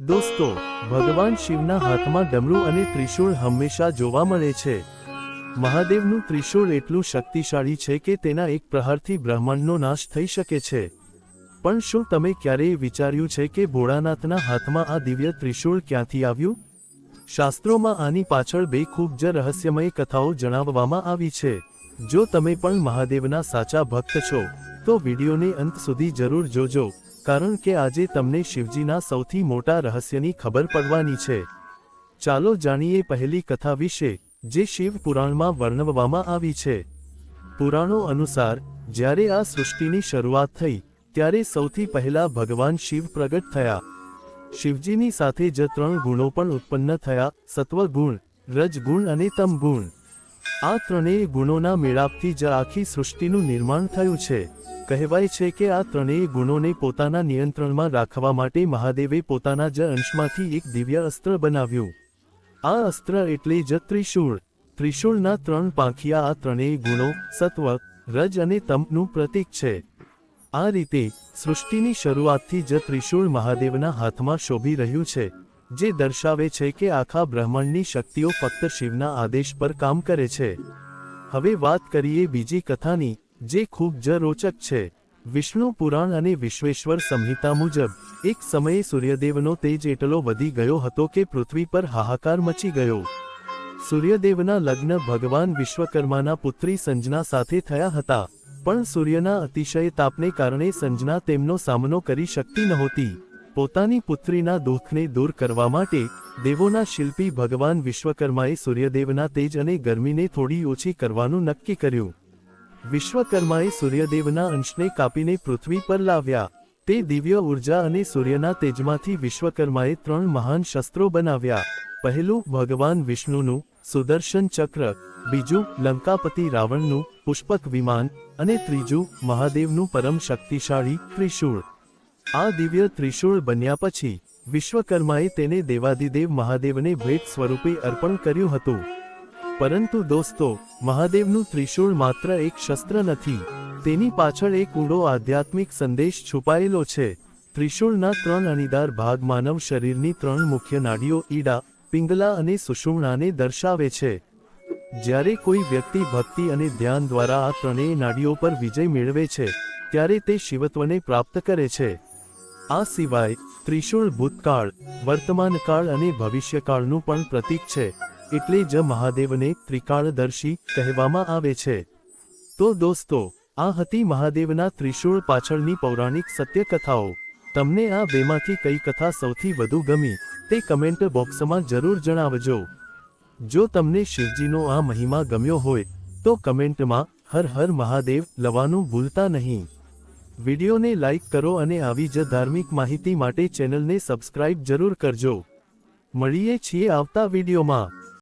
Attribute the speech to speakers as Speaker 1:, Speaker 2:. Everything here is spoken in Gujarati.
Speaker 1: દોસ્તો, ભગવાન શિવના હાથમાં ડમરૂ અને ત્રિશૂળ હંમેશા જોવા મળે છે. મહાદેવનું ત્રિશૂળ એટલું શક્તિશાળી છે કે તેના એક પ્રહારથી બ્રહ્માંડનો નાશ થઈ શકે છે. પણ શું તમે ક્યારેય વિચાર્યું છે કે ભોળાનાથના હાથમાં આ દિવ્ય ત્રિશૂળ ક્યાંથી આવ્યું? શાસ્ત્રોમાં આની પાછળ બે ખૂબ જ રહસ્યમય કથાઓ જણાવવામાં આવી છે. જો તમે પણ મહાદેવના સાચા ભક્ત છો, તો વિડીયોને અંત સુધી જરૂર જોજો, કારણ કે આજે તમને શિવજીના સૌથી મોટા રહસ્યની ખબર પડવાની છે. ચાલો જાણીએ પહેલી કથા વિશે, જે શિવ પુરાણમાં વર્ણવવામાં આવી છે. પુરાણો અનુસાર, જ્યારે આ સૃષ્ટિની શરૂઆત થઈ, ત્યારે સૌથી પહેલા ભગવાન શિવ પ્રગટ થયા. શિવજીની સાથે જ 3 ગુણો પણ ઉત્પન્ન થયા: સત્વગુણ, રજગુણ અને તમગુણ. આ ત્રણેય ગુણોના મેળાપથી જ આખી સૃષ્ટિનું નિર્માણ થયું છે. કહેવાય છે કે આ ત્રણેય ગુણોને પોતાના નિયંત્રણમાં રાખવા માટે મહાદેવે પોતાના જ અંશમાંથી એક દિવ્ય અસ્ત્ર બનાવ્યું. આ અસ્ત્ર એટલે જ ત્રિશૂળ. ત્રિશૂળના 3 પાંખિયા આ ત્રણેય ગુણો, સત્વ, રજ અને તમનું પ્રતીક છે. આ રીતે સૃષ્ટિની શરૂઆતથી જ ત્રિશૂળ મહાદેવના હાથમાં શોભી રહ્યું છે, જે દર્શાવે છે કે આખા બ્રહ્માંડની શક્તિઓ ફક્ત શિવના આદેશ પર કામ કરે છે. હવે વાત કરીએ બીજી કથાની, જે ખૂબ જ રોચક છે. વિષ્ણુ પુરાણ અને વિશ્વેશ્વર સંહિતા મુજબ, એક સમયે સૂર્યદેવનો તેજ એટલો વધી ગયો હતો કે પૃથ્વી પર હાહાકાર મચી ગયો. સૂર્યદેવના લગ્ન ભગવાન વિશ્વકર્માના પુત્રી સંજના સાથે થયા હતા, પણ સૂર્યના અતિશય તાપને કારણે સંજના તેમનો સામનો કરી શકતી નહોતી. પોતાની પુત્રીના દુઃખને દૂર કરવા માટે દેવોના શિલ્પી ભગવાન વિશ્વકર્માએ સૂર્યદેવના તેજ અને ગરમીને થોડી ઓછી કરવાનું નક્કી કર્યું. વિશ્વકર્માએ સૂર્યદેવના અંશને કાપીને પૃથ્વી પર લાવ્યા. તે દિવ્ય ઉર્જા અને સૂર્યના તેજમાંથી વિશ્વકર્માએ 3 મહાન શસ્ત્રો બનાવ્યા. પહેલું ભગવાન વિષ્ણુનું સુદર્શન ચક્ર, બીજું લંકાપતિ રાવણનું પુષ્પક વિમાન, અને ત્રીજું મહાદેવનું પરમ શક્તિશાળી ત્રિશૂળ. આ દિવ્ય ત્રિશૂળ બન્યા પછી વિશ્વકર્માએ તેને દેવાધિદેવ મહાદેવને ભેટ સ્વરૂપે અર્પણ કર્યું હતું. પરંતુ દોસ્તો, મહાદેવનું ત્રિશૂળ માત્ર એક શસ્ત્ર નથી, તેની પાછળ એક ઊંડો આધ્યાત્મિક સંદેશ છુપાયેલો છે. ત્રિશૂળના 3 અણીદાર ભાગ માનવ શરીરની 3 મુખ્ય નાડીઓ ઈડા, પિંગલા અને સુષુમ્નાને દર્શાવે છે. જ્યારે કોઈ વ્યક્તિ ભક્તિ અને ધ્યાન દ્વારા આ ત્રણેય નાડીઓ પર વિજય મેળવે છે, ત્યારે તે શિવત્વને પ્રાપ્ત કરે છે. આ સિવાય ત્રિશૂળ ભૂતકાળ, વર્તમાનકાળ અને ભવિષ્યકાળનું પણ પ્રતીક છે, એટલે જ મહાદેવને ત્રિકાળદર્શી કહેવામાં આવે છે. તો દોસ્તો, આ હતી મહાદેવના ત્રિશૂળ પાછળની પૌરાણિક સત્ય કથાઓ. તમને આ બેમાંથી કઈ કથા સૌથી વધુ ગમી, તે કમેન્ટ બોક્સમાં જરૂર જણાવજો. જો તમને શિવજીનો આ મહિમા ગમ્યો હોય, તો કમેન્ટમાં હર હર મહાદેવ લવાનું ભૂલતા નહીં. વિડીયોને લાઇક કરો અને આવી જ ધાર્મિક માહિતી માટે ચેનલને સબસ્ક્રાઇબ જરૂર કરજો. મળીએ છીએ આવતા વિડીયોમાં.